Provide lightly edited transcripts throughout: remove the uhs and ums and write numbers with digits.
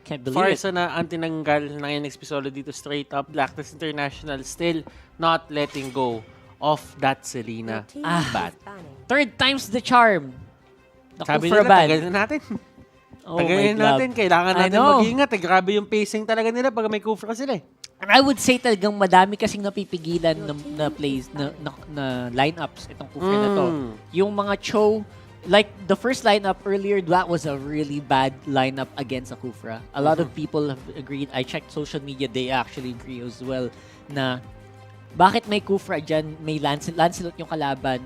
Can't believe Farsa it. na ang tinanggal ng NXP Solo dito straight up. Blacklist International still not letting go of that Selena ban. Third time's the charm. Sabi Kufra nila, ban. tagalin natin. Oh Tagalin my God. natin. Kailangan I natin know. mag-ingat. Grabe yung pacing talaga nila pag may Kufra sila eh. And I would say talagang madami kasing napipigilan na plays, na lineups itong Kufra na to. Yung mga Cho, like the first lineup earlier, that was a really bad lineup against a Kufra. A lot of people have agreed. I checked social media, they actually agree as well na bakit may Kufra dyan, may Lancelot yung kalaban,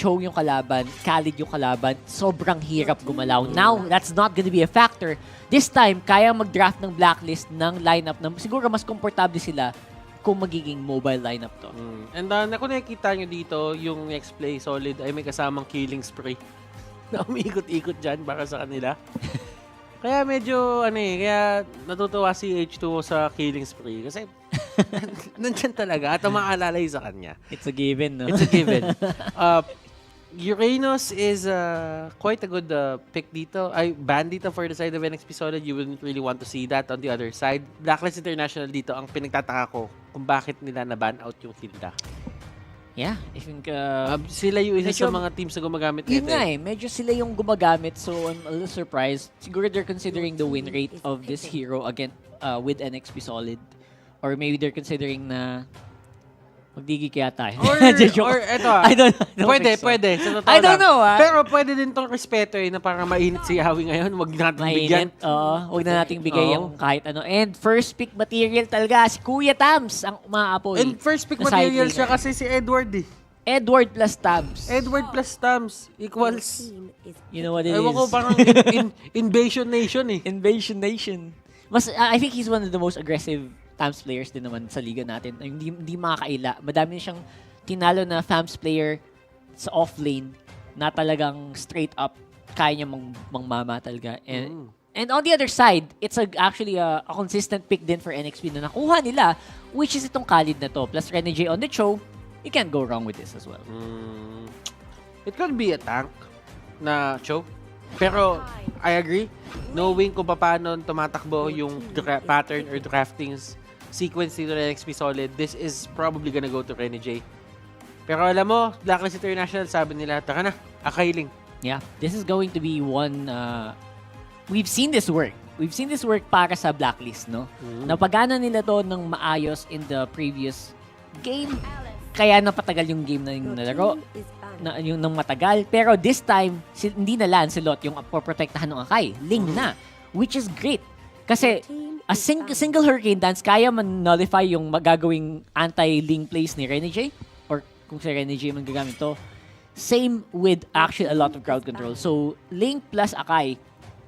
Cho yung kalaban, Khalid yung kalaban, sobrang hirap gumalaw. Now, that's not gonna be a factor. This time, kaya mag-draft ng blacklist ng lineup na siguro mas komportable sila kung magiging mobile lineup to. And kung nakikita nyo dito, yung next play solid ay may kasamang killing spree na umiikot-ikot dyan para sa kanila. Kaya medyo, kaya natutuwa si H2O sa killing spree. Kasi, nandyan talaga at umaalalay sa kanya. It's a given, no? It's a given. Uranus is quite a good pick dito. Ay, ban dito for the side of NXP Solid. You wouldn't really want to see that on the other side. Blacklist International dito, ang pinagtataka ko kung bakit nila na-ban out yung Hilda. Yeah, I think... Sila yung isa medyo, sa mga teams na gumagamit yun nito. nga medyo sila yung gumagamit, so I'm a little surprised. Siguro they're considering the win rate of this hero again with NXP Solid. Or maybe they're considering na magdigi kaya tayo. Or eto I don't know. Pwede. Sa totoo I don't lang. know, Pero pwede din tong respeto na parang mainit si Yawi ngayon. Huwag natin bigyan. Mainit. Huwag na nating bigay yung kahit ano. And first pick material talaga si Kuya Tams ang umaapoy. And first pick na material side siya laner. kasi si Edward eh. Edward plus Tams. Edward plus Tams equals... You know what it Ewan is? ko, parang Invasion Nation eh. Invasion Nation. I think he's one of the most aggressive Tams players din naman sa liga natin. Hindi makakaila. Madami siyang tinalo na Tams player sa off-lane na talagang straight up kaya niya mangmama talaga. And on the other side, it's actually a consistent pick din for NXP na nakuha nila, which is itong Khalid na to. Plus Rene J on the Cho, you can't go wrong with this as well. It could be a tank na choke. Pero, I agree. Knowing kung paano tumatakbo yung pattern or drafting sequence dito ng NXP Solid, this is probably gonna go to Rene J. Pero alam mo, Blacklist International, sabi nila, taka na, akailing. Yeah, this is going to be one... we've seen this work. We've seen this work para sa Blacklist, no? Napagana nila to ng maayos in the previous game. Kaya napatagal yung game na yung nalaro. Yung nang matagal. Pero this time, hindi na Lancelot yung poprotektahan ng Akai. Ling na. Which is great. Kasi a single Hurricane Dance kaya man-nullify yung magagawing anti-Ling plays ni Rene J. Or kung si Rene J man gagamit to. Same with actually a lot of crowd control. So, Ling plus Akai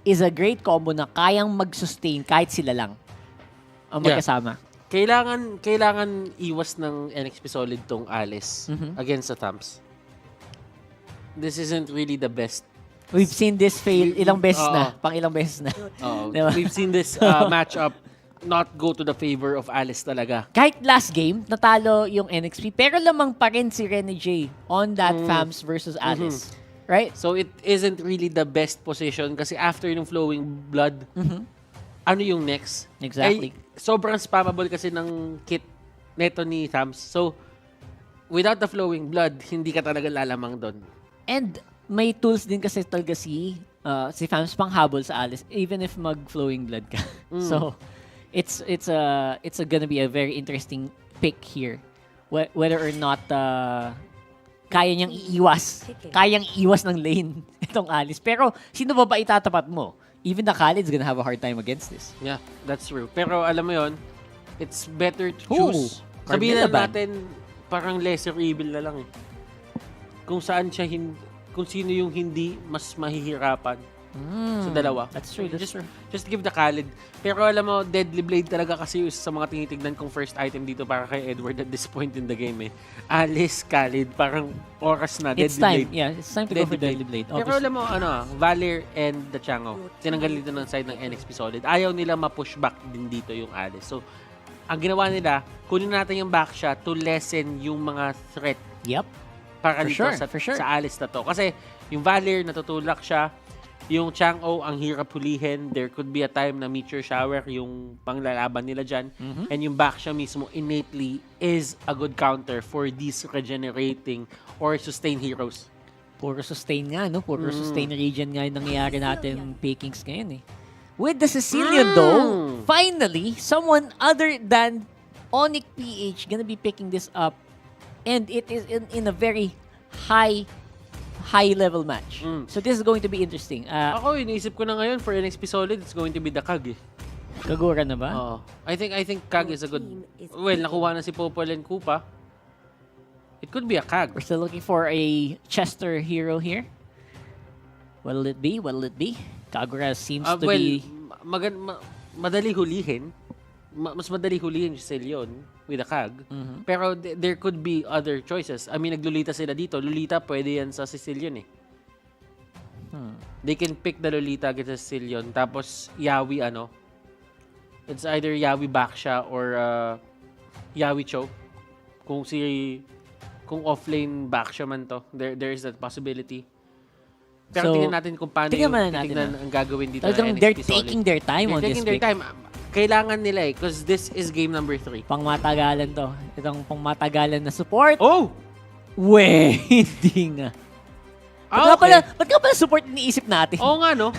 is a great combo na kayang mag-sustain kahit sila lang ang magkasama. Kailangan iwas ng NXP Solid tong Alice against the Tams. This isn't really the best. We've seen this fail ilang beses na. Pang ilang beses na. Diba? We've seen this matchup not go to the favor of Alice talaga. Kahit last game, natalo yung NXP, pero lamang pa rin si Rene J on that FAMS versus Alice. Right? So it isn't really the best position kasi after yung flowing blood, ano yung next? Exactly. Ay, sobrang spammable kasi ng kit neto ni Tams. So, without the flowing blood, hindi ka talaga lalamang doon. And may tools din kasi talaga si Fams pang habol sa Alice even if mag-flowing blood ka. So, it's gonna be a very interesting pick here. Whether or not kaya niyang iiwas ng lane itong Alice. Pero, sino ba itatapat mo? Even the Khalid's gonna have a hard time against this. Yeah, that's true. Pero alam mo yon, it's better to choose. Sabihin na natin, parang lesser evil na lang eh. Kung sino yung hindi mas mahihirapan sa dalawa. That's true. Just give the Khalid. Pero alam mo, Deadly Blade talaga kasi sa mga tinitignan kong first item dito para kay Edward at this point in the game eh. Alice, Khalid, parang oras na. It's Deadly time. Blade. Yeah, it's time to go for Deadly Blade. Pero alam mo, Valir and the Chango, tinanggal dito ng side ng NXP Solid. Ayaw nila ma-push back din dito yung Alice. So, ang ginawa nila, kunin natin yung backshot to lessen yung mga threat. Yep. Para For dito sure. sa Alice na to. Kasi yung Valir, natutulak siya. Yung Chang'o, ang hirap hulihin. There could be a time na Meteor Shower yung panglalaban nila dyan. And yung Baksha mismo innately is a good counter for these regenerating or sustain heroes. Puro sustain nga, no? Puro sustain region nga yung nangyayari natin Pekings ngayon eh. With the Sicilian though, finally, someone other than NXP gonna be picking this up. And it is in a very high level match. So this is going to be interesting. Ako, iniisip ko na ngayon for NXP Solid, it's going to be the Kag eh. Kagura na ba? Oo. I think Kag is a good... Well, nakuha na si Popol and Koopa. It could be a Kag. We're still looking for a Chester hero here. What'll it be? Kagura seems to be... Madali hulihin. Mas madali hulihin si Celion with a Kag. Pero there could be other choices. I mean, naglulita sila dito. Lolita, pwede yan sa Sicilian eh. They can pick the Lolita against Sicilian. Tapos, Yawi it's either Yawi Baksha or Yawi Cho. Kung offlane Baksha man to, there is that possibility. Pero tingnan natin kung paano ang gagawin dito na NXP they're Solid. taking their time on this pick. Kailangan nila eh, because this is game number 3. Pangmatagalan to. Itong pangmatagalan na support. Oh! Hindi nga. Ba't nga pala support iniisip natin? Oo nga, no?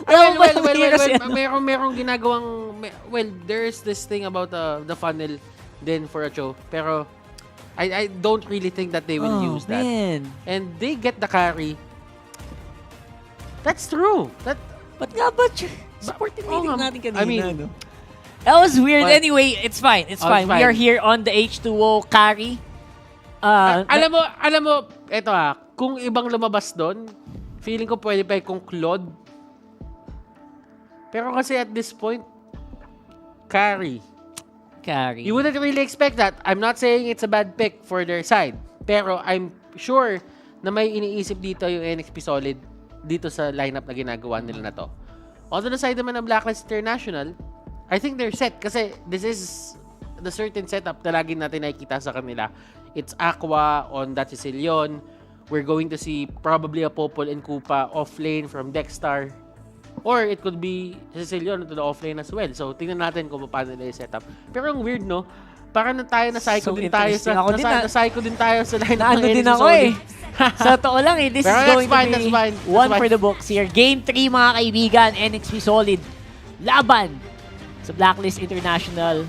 Merong ginagawang... Well, there's this thing about the funnel then for a Cho. Pero, I don't really think that they will use that. Man. And they get the carry. That's true. Ba't nga ba support iniisip natin kanina? I mean, no? That was weird. Anyway, it's fine. It's fine. We are here on the H2O carry. Alam mo, eto kung ibang lumabas doon, feeling ko pwede pa kung Claude. Pero kasi at this point, carry. You wouldn't really expect that. I'm not saying it's a bad pick for their side. Pero I'm sure na may iniisip dito yung NXP Solid dito sa lineup na ginagawa nila na to. On the side naman ng Blacklist International, I think they're set kasi this is the certain setup na lagi natin nakikita sa kanila. It's Aqua on that Sicilian. We're going to see probably a Popol and Koopa offlane from Dexstar. Or it could be Sicilian to the offlane as well. So, tingnan natin kung paano nila yung setup. Pero ang weird, no? Parang na-psycho din tayo sa na-psycho din tayo sa line ng din ako eh. Sa totoo lang eh, this is going to be one for the books here. Game 3 mga kaibigan, NXP Solid. Laban sa Blacklist International.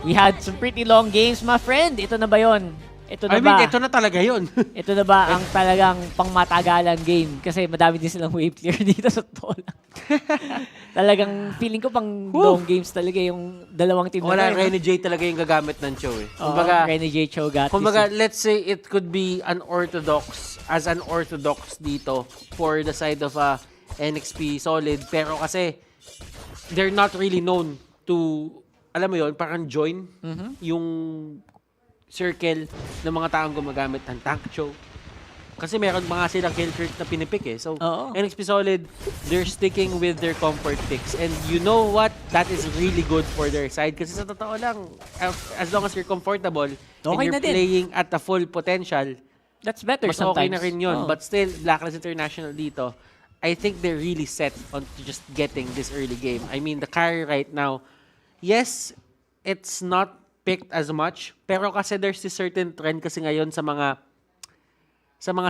We had some pretty long games, my friend. Ito na ba yun? Ito na talaga yun. Ito na ba ang talagang pangmatagalan game? Kasi madami din silang wave clear dito sa totoo lang. Talagang feeling ko pang long games talaga yung dalawang team na Wala, Rene J talaga yung gagamit ng Cho eh. Rene J Cho got kumbaga, let's say it could be an orthodox dito for the side of NXP Solid. Pero kasi, they're not really known to, alam mo yun, parang join yung circle ng mga taong gumagamit ng tank Cho. Kasi meron mga silang kill crit na pinipik eh. So, NXP Solid, they're sticking with their comfort picks. And you know what? That is really good for their side. Kasi sa totoo lang, as long as you're comfortable and you're playing at the full potential, that's better mas sometimes. Okay na rin yun. But still, Blacklist International dito, I think they're really set on just getting this early game. I mean, the carry right now, yes, it's not picked as much, pero kasi there's this certain trend kasi ngayon sa mga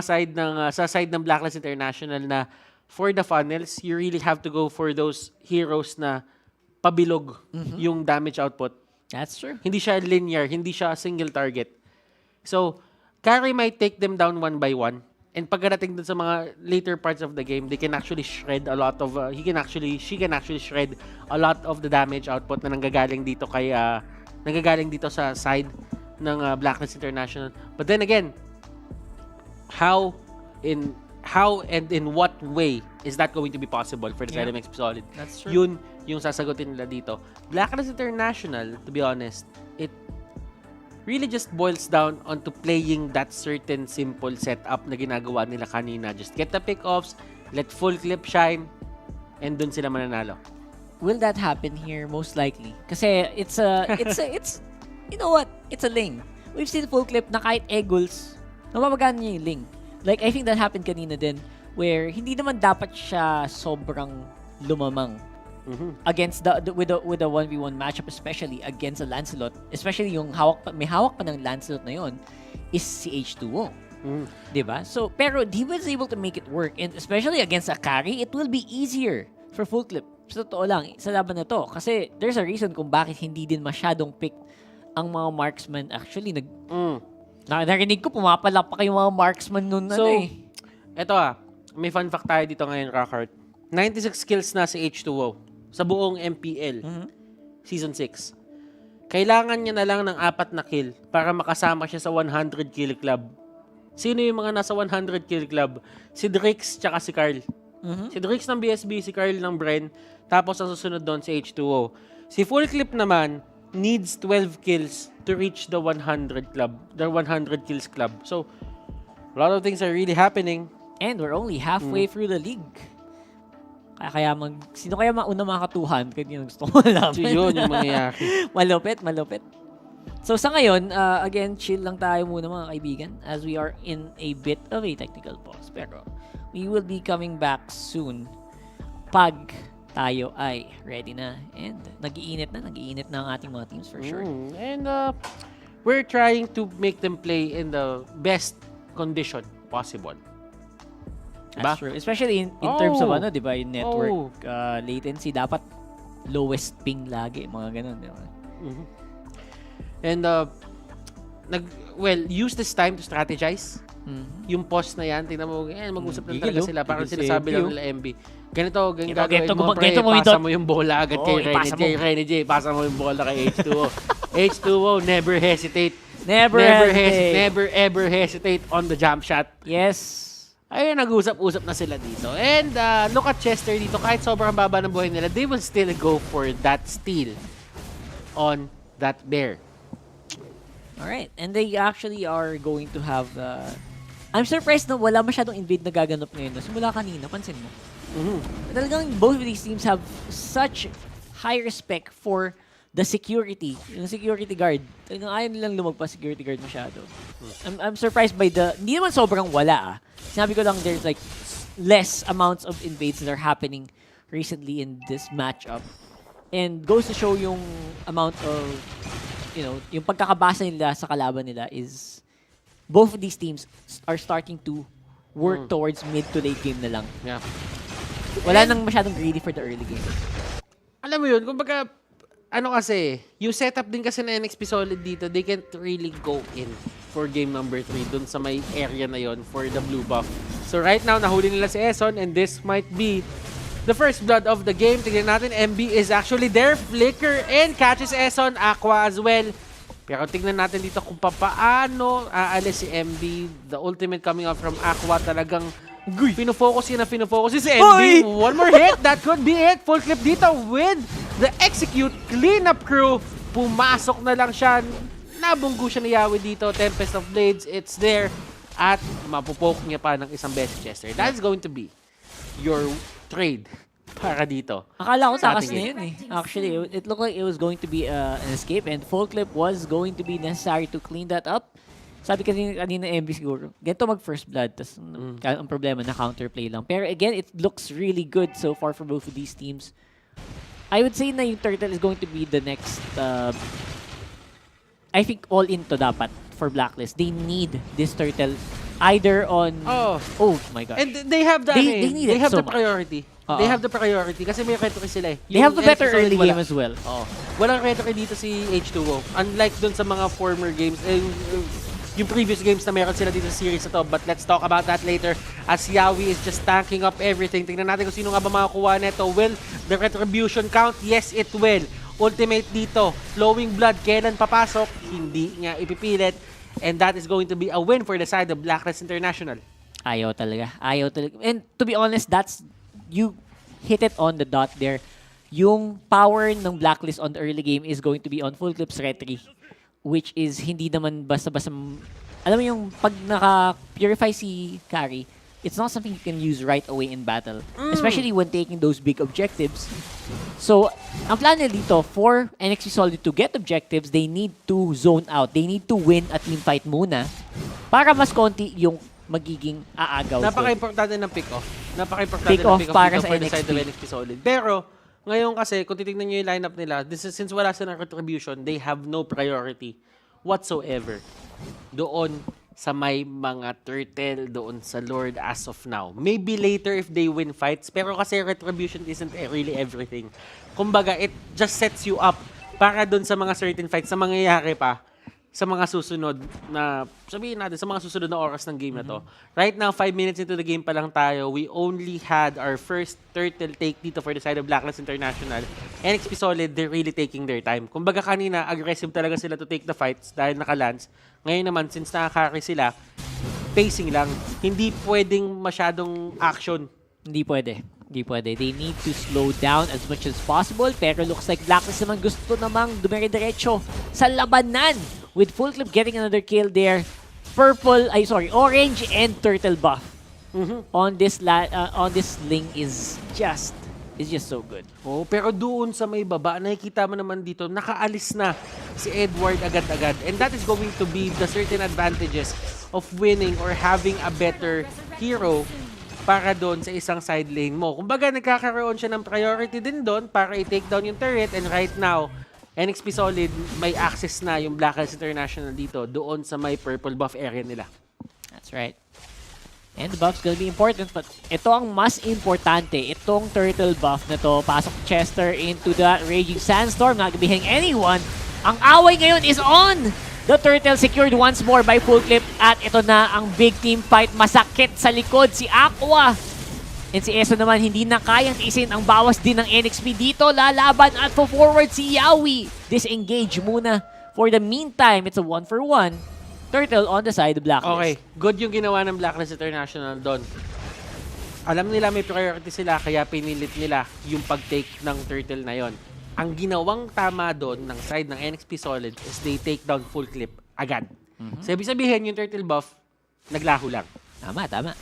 side ng Blacklist International na for the funnels, you really have to go for those heroes na pabilog yung damage output. That's true. Hindi siya linear, hindi siya single target. So, carry might take them down one by one. And pagdating dun sa mga later parts of the game, they can actually shred a lot of she can actually shred a lot of the damage output na nanggagaling dito sa side ng Blacklist International. But then again, how and in what way is that going to be possible for the side of NXP Solid? That's true. Yun yung sasagutin nila dito. Blacklist International, to be honest, it really just boils down onto playing that certain simple setup na ginagawa nila kanina. Just get the pick-offs, let full clip shine, and dun sila mananalo. Will that happen here? Most likely. Kasi it's you know what? It's a Ling. We've seen full clip na kahit Eagles, nababagaan niya yung Ling. Like, I think that happened kanina din. where hindi naman dapat siya sobrang lumamang against with the 1v1 matchup, especially against a Lancelot, especially yung may hawak pa ng Lancelot na yon is si H2O. Diba? So, pero he was able to make it work, and especially against a carry, it will be easier for Full Clip. Sa totoo lang, sa laban na to. Kasi there's a reason kung bakit hindi din masyadong pick ang mga marksman. Actually, narinig ko, pumapalapak yung mga marksman nun. So, eto may fun fact tayo dito ngayon, Rockheart. 96 kills na si H2O sa buong MPL Season 6. Kailangan niya na lang ng 4 na kill para makasama siya sa 100 kill club. Sino yung mga nasa 100 kill club? Si Drix tsaka si Carl. Si Drix ng BSB, si Carl ng Bren, tapos ang susunod doon si H2O. Si Full Clip naman needs 12 kills to reach the 100 club, the 100 kills club. So, a lot of things are really happening. And we're only halfway through the league. Sino kaya mauna makatuhan? Kaya yung gusto ko malaman. So, yun yung mangyayari. Malupit. So sa ngayon, again, chill lang tayo muna mga kaibigan as we are in a bit of a technical pause. Pero we will be coming back soon pag tayo ay ready na. And nag-iinit na ang ating mga teams for sure. And we're trying to make them play in the best condition possible. That's true. Especially in terms of diba, yung network latency, dapat lowest ping lagi, mga ganun, diba? And use this time to strategize. Yung pause na yan, tingnan mo, mag-usap lang talaga sila. Parang sinasabi lang nila MB. Ganito gagawin mo, pre, pasa mo yung bola agad kay Rene J. Pasa mo yung bola kay H2O. H2O, never hesitate. Never ever hesitate on the jump shot. Yes. Ayun, nag-usap-usap na sila dito. And look at Chester dito. Kahit sobrang baba ng buhay nila, they will still go for that steal on that bear. Alright. And they actually are going to have... I'm surprised na wala masyadong invade na gaganap ngayon. Simula kanina, pansin mo. Talagang both of these teams have such high respect for the security. Yung security guard. Talagang ayaw nilang lumagpas security guard masyado. I'm surprised by hindi naman sobrang wala Sinabi ko lang there's like less amounts of invades that are happening recently in this matchup. And goes to show yung amount of, yung pagkakabasa nila sa kalaban nila is both of these teams are starting to work towards mid to late game na lang. Yeah. Wala nang masyadong greedy for the early game. Alam mo yun, kumbaga, kasi, yung setup din kasi na NXP Solid dito, they can't really go in for game number 3 dun sa may area na yon for the blue buff. So right now, nahuli nila si Eson and this might be the first blood of the game. Tignan natin, MB is actually there. Flicker and catches Eson. Aqua as well. Pero tignan natin dito kung paano aalis si MB. The ultimate coming out from Aqua talagang pinofocus si MB. One more hit. That could be it. Full Clip dito with the execute cleanup crew. Pumasok na lang siya. Nabunggo siya ni Yawi dito. Tempest of Blades. It's there. At mapupoke niya pa ng isang beses Chester. That is going to be your trade para dito. Akala ko takas na yun Actually, it looked like it was going to be an escape and Full Clip was going to be necessary to clean that up. Sabi kasi kanina MB siguro, ganito mag-first blood, tas ang problema na counterplay lang. Pero again, it looks really good so far for both of these teams. I would say na yung Turtle is going to be the next, I think all into dapat for Blacklist. They need this Turtle either on... Oh my gosh. And they have the, they have so the priority. They have the priority kasi may retry sila They have the better early game as well. Walang retry dito si H2O. Unlike dun sa mga former games, yung previous games na meron sila dito sa series na to. But let's talk about that later as Yawi is just tanking up everything. Tingnan natin kung sino nga ba makakuha neto. Will the retribution count? Yes, it will. Ultimate dito. Flowing blood. Kailan papasok? Hindi nga ipipilit. And that is going to be a win for the side of Blacklist International. Ayaw talaga. And to be honest, you hit it on the dot there. Yung power ng Blacklist on the early game is going to be on Full Clip's retry, which is hindi naman basta-basta... Alam mo yung pag naka-purify si carry, it's not something you can use right away in battle. Especially when taking those big objectives. So, ang plan nila dito, for NXP Solid to get objectives, they need to zone out. They need to win a team fight muna para mas konti yung magiging aagaw. Napaka-importante ng pick-off. Napaka-importante Pick-off ng pick-off para dito sa for the side NXP. of NXP Solid. Pero, ngayon kasi, kung titignan nyo yung lineup nila, since wala silang retribution, they have no priority whatsoever doon sa may mga turtle, doon sa Lord as of now. Maybe later if they win fights, pero kasi retribution isn't really everything. Kumbaga, it just sets you up para doon sa mga certain fights na mangyayari pa sa mga susunod na, sabihin natin, sa mga susunod na oras ng game na to. Right now, 5 minutes into the game pa lang tayo, we only had our first turtle take dito for the side of BLACKLIST International. NXP Solid, they're really taking their time. Kumbaga kanina, aggressive talaga sila to take the fights dahil naka-lance. Ngayon naman, since naka-carry sila, pacing lang. Hindi pwedeng masyadong action. Hindi pwede. Hindi pwede. They need to slow down as much as possible. Pero looks like BLACKLIST naman gusto namang dumire-diretso sa labanan. With full clip getting another kill there. Orange and turtle buff on this link is just so good. Oh, pero doon sa may baba, nakikita mo naman dito, nakaalis na si Edward agad-agad. And that is going to be the certain advantages of winning or having a better hero para doon sa isang side lane mo. Kumbaga, nagkakaroon siya ng priority din doon para i-take down yung turret. And right now, NXP Solid, may access na yung BLACKLIST International dito doon sa may purple buff area nila. That's right. And the buff's gonna be important, but ito ang mas importante. Itong turtle buff na to, pasok Chester into the Raging Sandstorm, not gonna be hitting anyone. Ang away ngayon is on! The turtle secured once more by full clip, at ito na ang big team fight. Masakit sa likod si Aqua. And si Eso naman hindi na kayang tiisin ang bawas din ng NXP dito. Lalaban at forward si Yawi. Disengage muna. For the meantime, it's a 1-for-1. Turtle on the side of BLACKLIST. Okay, good yung ginawa ng BLACKLIST International doon. Alam nila may priority sila, kaya pinilit nila yung pag-take ng turtle na yon. Ang ginawang tama doon ng side ng NXP Solid is they take down full clip agad. So, ibig sabihin yung turtle buff, naglaho lang. Tama, tama.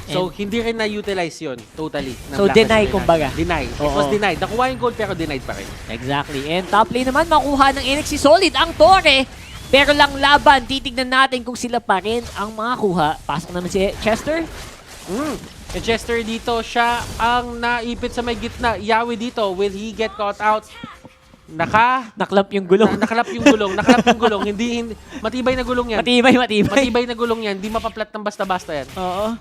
So, hindi rin na-utilize yun totally. So, deny kumbaga. Deny. It was denied. Nakuha yung gold pero denied pa rin. Exactly. And top lane naman, makuha ng NXP Solid ang Torre. Pero lang laban, titignan natin kung sila pa rin ang makakuha. Pasok naman si Chester. Si Chester dito, siya ang naipit sa may gitna. Yawi dito, will he get caught out? Naklap yung gulong. Nakalap yung gulong. Nakalap yung gulong. Hindi, matibay na gulong yan. Matibay. Matibay na gulong yan. Hindi mapaplat ng basta-basta yan. Oo.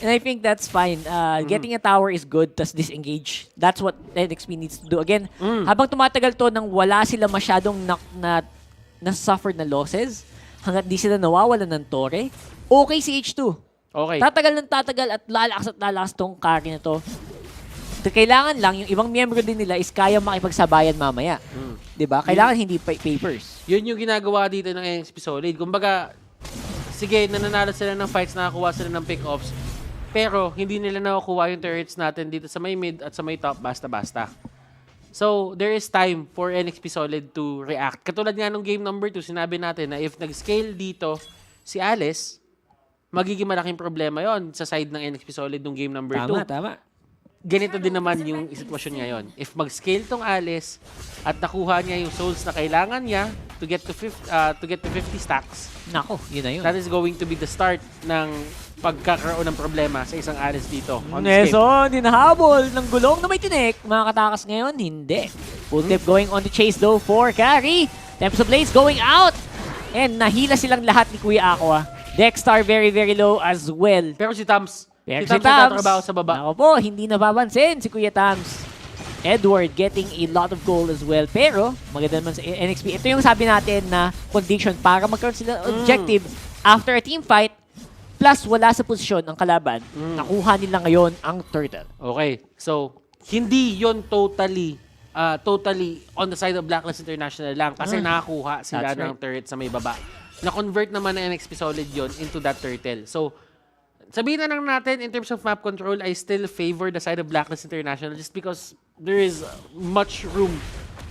And I think that's fine. Getting a tower is good, tas disengage. That's what NXP needs to do. Again, habang tumatagal to nang wala sila masyadong na-suffered na losses, hanggat di sila nawawalan ng Torre, okay si H2. Okay. Tatagal at lalakas tong carry na to. Kailangan lang, yung ibang miyembro din nila is kaya makipagsabayan mamaya. Diba? Kailangan hindi papers. Yun yung ginagawa dito ng NXP Solid. Kumbaga, sige, nananalo sila ng fights, nakakuha sila ng pick-offs, pero hindi nila nakukuha yung turrets natin dito sa may mid at sa may top basta-basta. So, there is time for NXP Solid to react. Katulad nga nung game number 2, sinabi natin na if nag-scale dito si Alice, magiging malaking problema yon sa side ng NXP Solid nung game number 2. Tama. Ganito din naman yung sitwasyon ngayon. If mag-scale tong Alice at nakuha niya yung souls na kailangan niya to get to 50 stacks, Nako, yun na yun. that is going to be the start ng pagkakaroon ng problema sa isang Alice dito. Neson, hinahabol ng gulong na may tinik. Makakatakas ngayon, hindi. Full tip going on the chase though for carry. Temps of Blaze going out. And nahila silang lahat ni Kuya Aqua. Dexter very low as well. Pero si Tams, Pero si Tams nagtatrabaho sa baba. Ako po, hindi napapansin si Kuya Tams. Edward getting a lot of gold as well. Pero, maganda naman sa NXP. Ito yung sabi natin na condition para magkaroon sila objective after a team fight. Plus, wala sa posisyon ang kalaban. Nakuha nila ngayon ang turtle. Okay. So, hindi yon totally on the side of BLACKLIST International lang kasi nakakuha sila That's right. ng turret sa may baba. Na-convert naman ng NXP Solid yon into that turtle. So, sabihin na lang natin, in terms of map control, I still favor the side of BLACKLIST International just because there is much room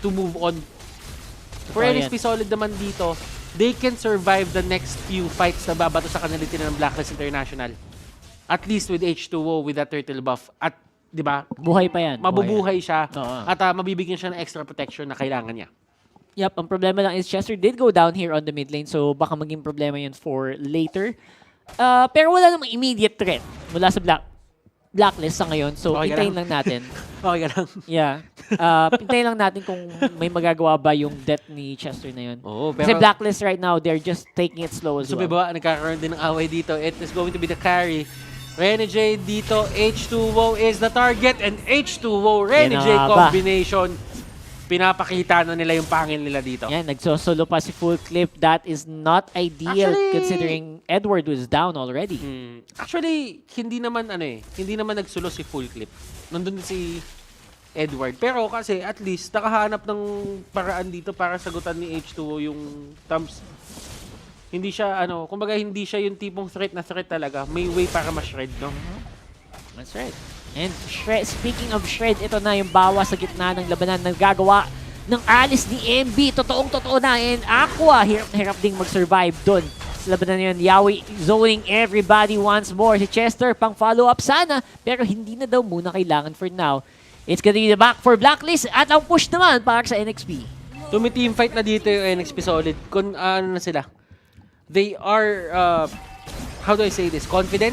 to move on. For NXP Solid naman dito, they can survive the next few fights na babato sa kanila ng BLACKLIST International. At least with H2O, with that turtle buff. At, di ba? Buhay pa yan. Mabubuhay siya. Oo. At mabibigyan siya ng extra protection na kailangan niya. Yep, ang problema lang is Chester did go down here on the mid lane, so baka maging problema yun for later. Pero wala namang immediate threat mula sa Blacklist sa ngayon. So, Okay ka hintayin lang. lang natin. Okay ka lang. Yeah. Hintayin lang natin kung may magagawa ba yung death ni Chester na yun. Oo, Kasi pero Blacklist right now, they're just taking it slow as so, well. ba, nagkakaroon din ng away dito. It is going to be the carry. Renegade dito, H2O is the target, and H2O Renegade Yan na nga ba? combination. Pinapakita na nila yung pangil nila dito. Yan, nagsosolo pa si Full Clip. That is not ideal Actually, considering Edward was down already. Actually, hindi naman hindi naman nagsulo si Full Clip. Nandun si Edward. Pero kasi at least nakahanap ng paraan dito para sagutan ni H2O yung thumbs. Hindi siya kumbaga hindi siya yung tipong threat na threat talaga. May way para ma-shred, no? That's right. And speaking of shred, ito na yung bawa sa gitna ng labanan na gagawa ng alis ni MB. Totoong-totoo na. And Aqua, hirap na hirap ding mag-survive dun. Sa labanan na yun, Yawi zoning everybody once more. Si Chester, pang follow-up sana. Pero hindi na daw muna kailangan for now. It's gonna be the back for Blacklist. At ang push naman para sa NXP. Tumi-team fight na dito yung NXP Solid. Kung ano na sila. They are, how do I say this? Confident?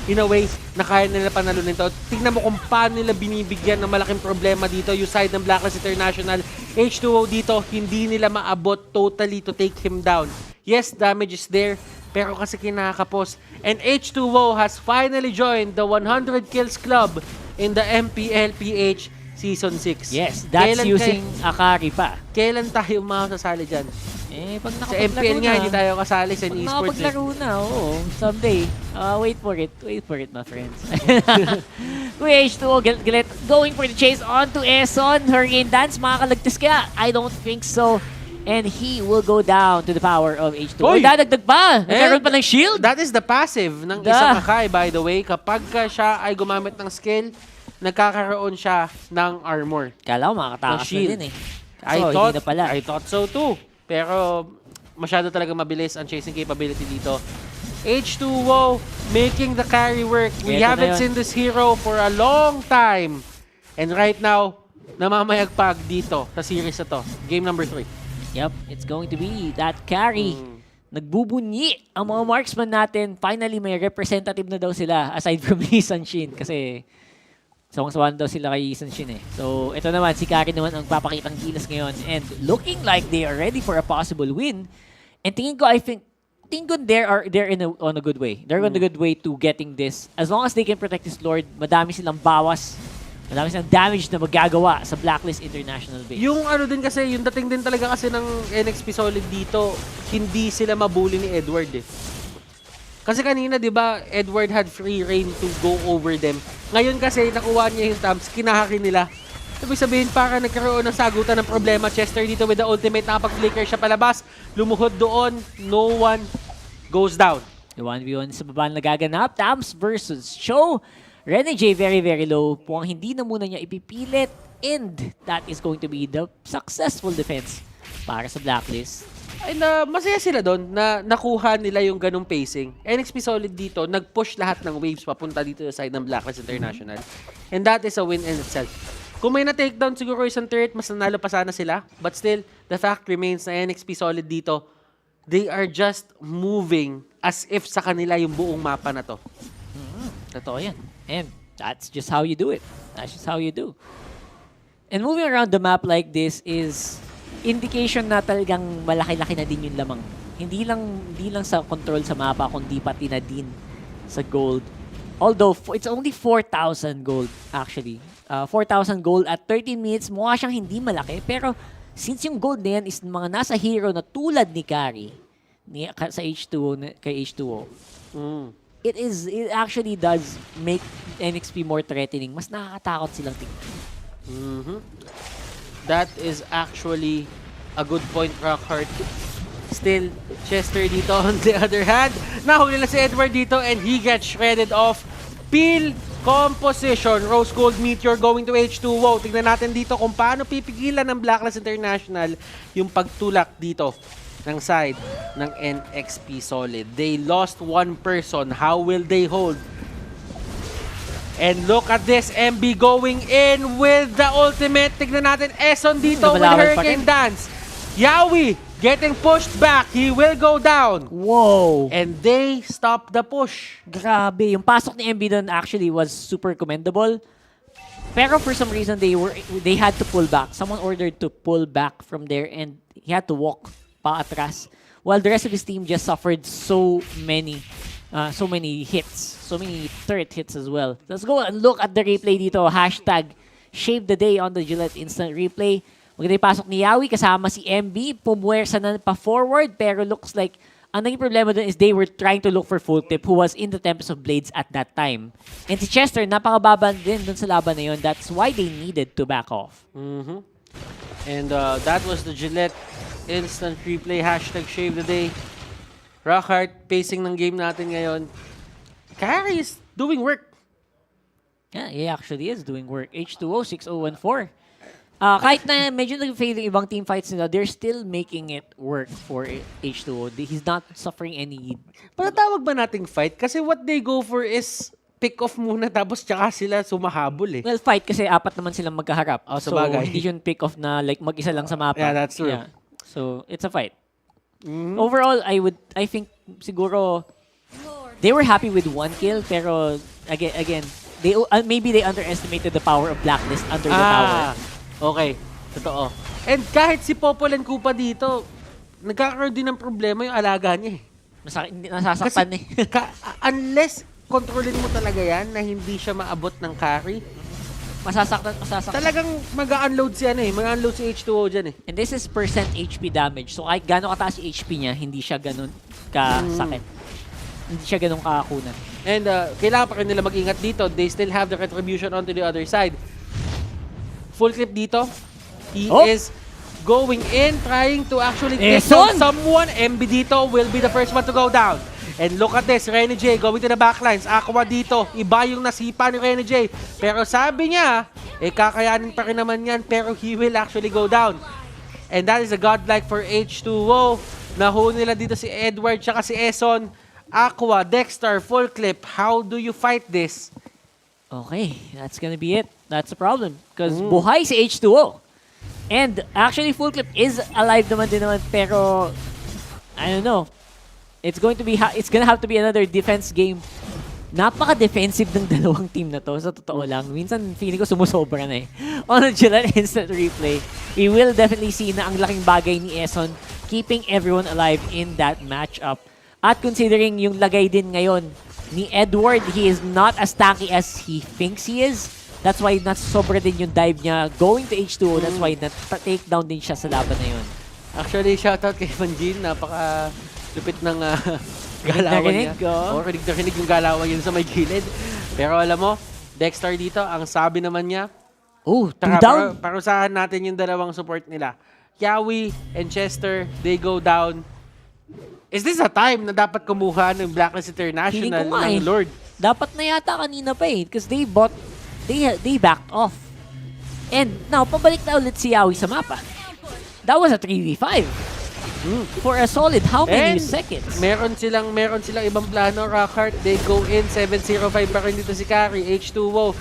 In a way, na kaya nila panalunin to. Tingnan mo kung paano nila binibigyan ng malaking problema dito. Yung side ng Blacklist International. H2O dito, hindi nila maabot totally to take him down. Yes, damage is there, pero kasi kinakapos. And H2O has finally joined the 100 kills club in the MPL-PH Season 6. Yes, that's using Akari pa. Kailan tayo makasasali dyan? Pag Sa MPL nga, hindi tayo kasali sa Pag esports. nakapaglaro na, oo. Someday. Wait for it. Wait for it, my friends. Kuya H2O, going for the chase onto Eson. Hurricane Dance, makakalagtis kaya? I don't think so. And he will go down to the power of H2O. Oy! Dadagdag pa! Nagkaroon pa ng shield? That is the passive ng isang Akai, by the way. Kapag siya ay gumamit ng skill, nagkakaroon siya ng armor. Kala ko makakatakas na shield. din eh. Hindi na pala. I thought so too. Pero masyado talaga mabilis ang chasing capability dito. H2O making the carry work. We Ito haven't seen this hero for a long time. And right now, namamayagpag dito sa series na to. Game number 3. Yep, it's going to be that carry. Nagbubunyi ang mga marksman natin. Finally, may representative na daw sila aside from Lee Sanshin. Kasi sawang-sawan daw sila kay Sanshin eh. So, ito naman, si Kari naman ang papakitang gilas ngayon. And looking like they are ready for a possible win. And tingin ko, they're on a good way. They're on a good way to getting this. As long as they can protect this Lord, madami silang bawas. Madami silang damage na magagawa sa Blacklist International base. Yung din kasi, yung dating din talaga kasi ng NXP Solid dito, hindi sila mabuli ni Edward eh. Kasi kanina, di ba, Edward had free reign to go over them. Ngayon kasi, nakuha niya yung thumbs, kinahaki nila. Ibig sabihin, para nagkaroon ng sagutan ng problema. Chester dito with the ultimate, nakapag-flicker siya palabas. Lumuhod doon, no one goes down. The 1v1 sa baba na nagaganap. Tams versus Cho. Renegade very, very low. Mukhang hindi na muna niya ipipilit. And that is going to be the successful defense para sa Blacklist. And masaya sila doon na nakuha nila yung ganung pacing. NXP Solid dito, nag-push lahat ng waves papunta dito sa side ng Blacklist International. And that is a win in itself. Kung may na-takedown siguro isang turret, mas nanalo pa sana sila. But still, the fact remains na NXP Solid dito, they are just moving as if sa kanila yung buong mapa na to. Totoo yan. And that's just how you do it. That's just how you do. And moving around the map like this is indication na talagang malaki-laki na din yung lamang. Hindi lang sa control sa mapa, kundi pati na din sa gold. Although, it's only 4,000 gold, actually. 4,000 gold at 30 minutes, mukha siyang hindi malaki. Pero, since yung gold na yan is mga nasa hero na tulad ni Kari, sa H2O, kay H2O, it actually does make NXP more threatening. Mas nakakatakot silang tingnan. That is actually a good point, Rockhart. Still, Chester dito on the other hand. Nahuli na si Edward dito and he gets shredded off. Peel composition. Rose Gold Meteor going to H2O. Tignan natin dito kung paano pipigilan ng Blacklist International yung pagtulak dito ng side ng NXP Solid. They lost one person. How will they hold? And look at this, MB going in with the ultimate. Tignan natin, Eson dito with Hurricane Dance. Yawi getting pushed back. He will go down. Whoa! And they stop the push. Grabe. Yung pasok ni MB doon actually was super commendable. Pero for some reason, they had to pull back. Someone ordered to pull back from there and he had to walk pa atras. While the rest of his team just suffered so many hits. So many turret hits as well. Let's go and look at the replay dito. Hashtag Shave the Day on the Gillette Instant Replay. Maganda yung pasok ni Yawi kasama si MB. Pumuwersa na pa-forward pero looks like ang naging problema dun is they were trying to look for Full Clip who was in the Tempest of Blades at that time. And si Chester, napakababa din dun sa laban na yun. That's why they needed to back off. And that was the Gillette Instant Replay. Hashtag Shave the Day. Rockhart, pacing ng game natin ngayon. Carry is doing work. Yeah, he actually is doing work. H2O, 6-0-1-4. Kahit na medyo nag-fail yung ibang team fights nila, they're still making it work for H2O. He's not suffering any... Patatawag ba nating fight? Kasi what they go for is pick off muna tapos tsaka sila sumahabol eh. Well, fight kasi apat naman silang magkaharap. Oh, so, sabagay. hindi yun pick off na like mag-isa lang sa mapa. Yeah, that's true. Yeah. So, it's a fight. Overall, I think siguro they were happy with 1 kill pero again maybe they underestimated the power of Blacklist under the tower. Okay, totoo. And kahit si Popol and Kupa dito, nagkakaroon din ng problema yung alaga niya eh. Nasasaktan eh. Unless kontrolin mo talaga yan na hindi siya maabot ng carry, masasaktan. talagang mag-unload si mag-unload si H2O dyan eh. And this is percent HP damage. So kahit gano'ng kataas si HP niya, hindi siya ganun kasakit. Hindi siya ganun kakakunan. And kailangan pa rin nila mag-ingat dito. They still have the retribution onto the other side. Full clip dito. He is going in, trying to actually take down someone. MB dito will be the first one to go down. And look at this, Rene J going to the backlines. Aqua dito, iba yung nasipa ni Rene J. Pero sabi niya, kakayanin pa rin naman yan, pero he will actually go down. And that is a godlike for H2O. Nahuli nila dito si Edward tsaka si Eson. Aqua, Dexter, full clip. How do you fight this? Okay, that's gonna be it. That's the problem. Because buhay si H2O. And actually, full clip is alive naman din naman, pero I don't know. It's gonna have to be another defense game. Napaka-defensive ng dalawang team na to, sa totoo lang. Minsan, feeling ko sumusobra na eh. On the Gillette Instant Replay, we will definitely see na ang laking bagay ni Eson keeping everyone alive in that matchup. At considering yung lagay din ngayon ni Edward, he is not as tanky as he thinks he is. That's why nasobra din yung dive niya going to H2O. That's why na-take down din siya sa laban na yun. Actually, shoutout kay Manjin. Napaka-lupit ng galawan niya. Rinig na rinig yung galawan yun sa may gilid. Pero alam mo, Dexter dito, ang sabi naman niya, down. Parusahan natin yung dalawang support nila. Yawi and Chester, they go down. Is this a time na dapat kumuha ng Blacklist International ng Lord? Dapat na yata kanina pa eh. Because they backed off. And now, pabalik na ulit si Yawi sa mapa. That was a 3v5. For a solid how many seconds? Meron silang ibang plano, Rockhart. They go in, 7-0-5 pa rin dito si Carry, H2O.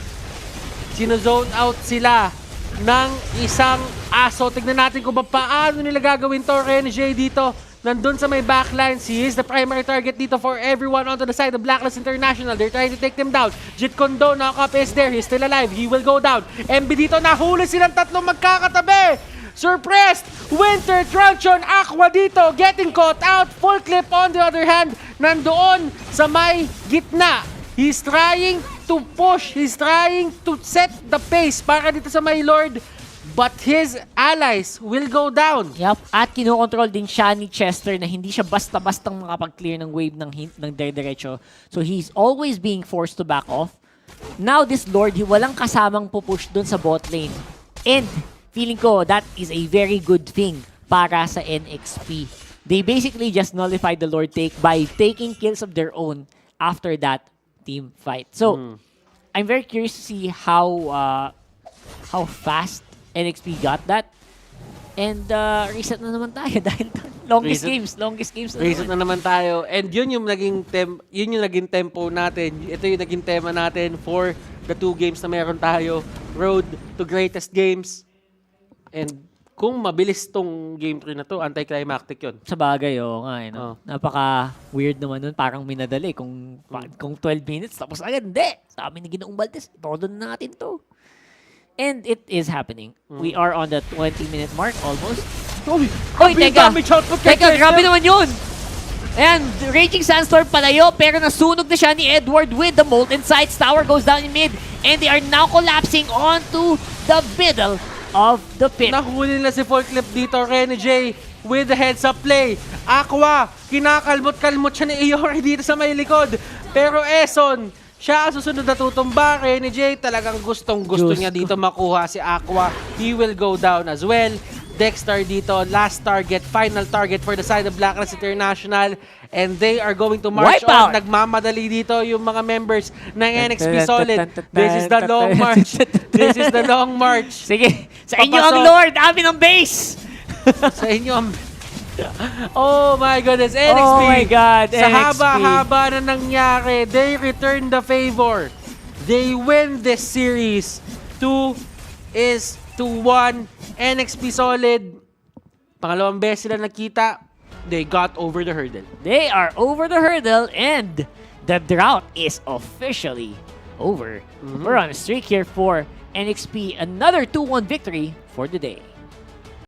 Sino-zone out sila ng isang aso. Tignan natin kung paano nila gagawin to. RNJ dito, nandun sa may backlines. He is the primary target dito for everyone onto the side of Blacklist International. They're trying to take them down. Jit Kondo, knock-up is there. He's still alive. He will go down. MB dito, nahuli silang tatlong magkakatabi. Surprised! Winter Truncheon, Aqua dito, getting caught out. Full clip on the other hand, nandoon sa may gitna. He's trying to push. He's trying to set the pace para dito sa may Lord. But his allies will go down. Yup. At kinokontrol din siya ni Chester na hindi siya basta-bastang makapag-clear ng wave ng dire-diretso. So he's always being forced to back off. Now this Lord, walang kasamang pupush dun sa bot lane. And feeling ko that is a very good thing para sa NXP. They basically just nullified the Lord take by taking kills of their own after that team fight. So I'm very curious to see how fast NXP got that. And reset na naman tayo dahil longest games na reset na naman tayo. And yun yung naging tempo natin. Ito yung naging tema natin for the 2 games na meron tayo. Road to greatest games. And Kung mabilis tong game 3 na to, anticlimactic yun. Sa bagay, nga eh, no? Napaka-weird naman nun. Parang minadali. Kung 12 minutes, tapos agad. Hindi! Sabi ni Ginoong Valdez, todo na natin to. And it is happening. We are on the 20-minute mark almost. Oy, teka! Teka, grabe naman yun! Ayan, Raging Sandstorm palayo, pero nasunog na siya ni Edward with the Molten Sights. Tower goes down in mid, and they are now collapsing onto the middle of the pit. Nahuli nila si Full Clip dito, Rene J, with the heads-up play. Aqua, kinakalmot-kalmot siya ni Iori dito sa may likod. Pero Eson, siya ang susunod na tutumba. Rene J, talagang gustong-gusto niya dito makuha si Aqua. He will go down as well. Dexter dito, last target, final target for the side of BLACKLIST International. And they are going to march on. Nagmamadali dito yung mga members ng NXP Solid. This is the long march. This is the long march. Sige, sa inyo ang Lord, amin ang base! Sa inyo ang... Oh my goodness, NXP! Oh my God, Sa NXP. haba-haba na nangyari, they return the favor. They win this series. 2-1. NXP Solid. Pangalawang beses sila nakita. They got over the hurdle. They are over the hurdle, and the drought is officially over. We're on a streak here for NXP. Another 2-1 victory for the day.